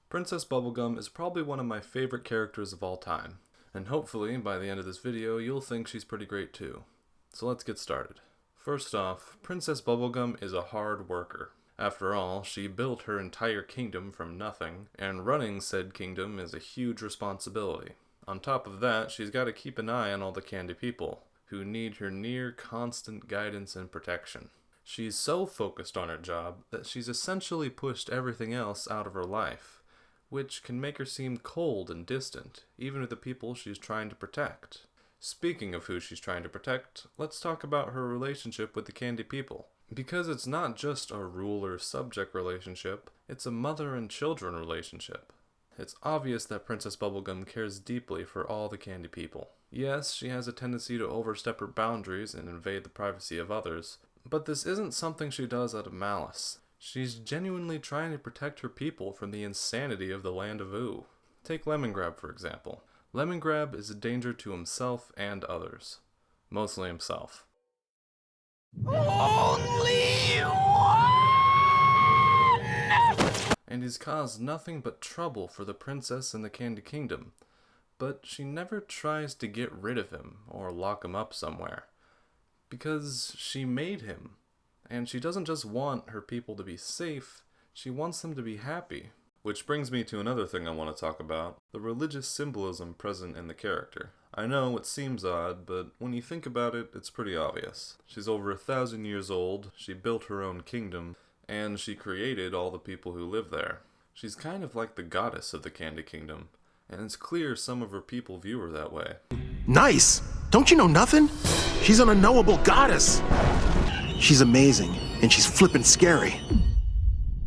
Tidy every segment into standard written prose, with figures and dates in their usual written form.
Princess Bubblegum is probably one of my favorite characters of all time, and hopefully by the end of this video you'll think she's pretty great too. So let's get started. First off, Princess Bubblegum is a hard worker. After all, she built her entire kingdom from nothing, and running said kingdom is a huge responsibility. On top of that, she's got to keep an eye on all the candy people, who need her near constant guidance and protection. She's so focused on her job that she's essentially pushed everything else out of her life, which can make her seem cold and distant, even with the people she's trying to protect. Speaking of who she's trying to protect, let's talk about her relationship with the candy people. Because it's not just a ruler-subject relationship, it's a mother and children relationship. It's obvious that Princess Bubblegum cares deeply for all the candy people. Yes, she has a tendency to overstep her boundaries and invade the privacy of others, but this isn't something she does out of malice. She's genuinely trying to protect her people from the insanity of the Land of Ooh. Take Lemongrab, for example. Lemongrab is a danger to himself and others. Mostly himself. Only one! And he's caused nothing but trouble for the princess and the Candy Kingdom. But she never tries to get rid of him or lock him up somewhere. Because she made him. And she doesn't just want her people to be safe, she wants them to be happy. Which brings me to another thing I want to talk about, the religious symbolism present in the character. I know it seems odd, but when you think about it, it's pretty obvious. She's over 1,000 years old, she built her own kingdom, and she created all the people who live there. She's kind of like the goddess of the Candy Kingdom, and it's clear some of her people view her that way. Nice! Don't you know nothing? She's an unknowable goddess! She's amazing, and she's flippin' scary.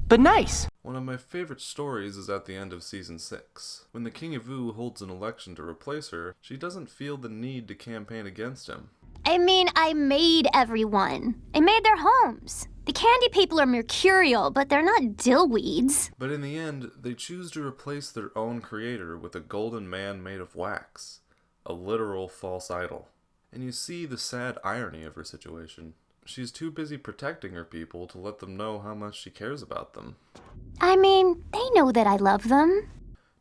But nice! One of my favorite stories is at the end of Season 6. When the King of Ooh holds an election to replace her, she doesn't feel the need to campaign against him. I mean, I made everyone. I made their homes. The candy people are mercurial, but they're not dillweeds. But in the end, they choose to replace their own creator with a golden man made of wax. A literal false idol. And you see the sad irony of her situation. She's too busy protecting her people to let them know how much she cares about them. I mean, they know that I love them.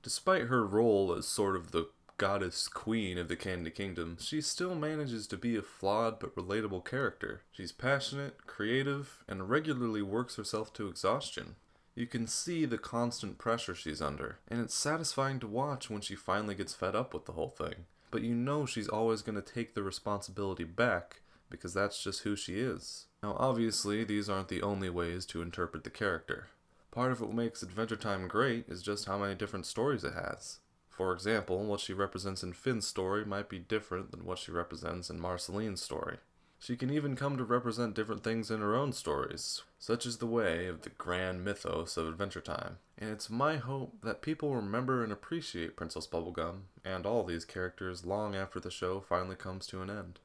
Despite her role as sort of the goddess queen of the Candy Kingdom, she still manages to be a flawed but relatable character. She's passionate, creative, and regularly works herself to exhaustion. You can see the constant pressure she's under, and it's satisfying to watch when she finally gets fed up with the whole thing. But you know she's always going to take the responsibility back, because that's just who she is. Now obviously, these aren't the only ways to interpret the character. Part of what makes Adventure Time great is just how many different stories it has. For example, what she represents in Finn's story might be different than what she represents in Marceline's story. She can even come to represent different things in her own stories, such is the way of the grand mythos of Adventure Time. And it's my hope that people remember and appreciate Princess Bubblegum and all these characters long after the show finally comes to an end.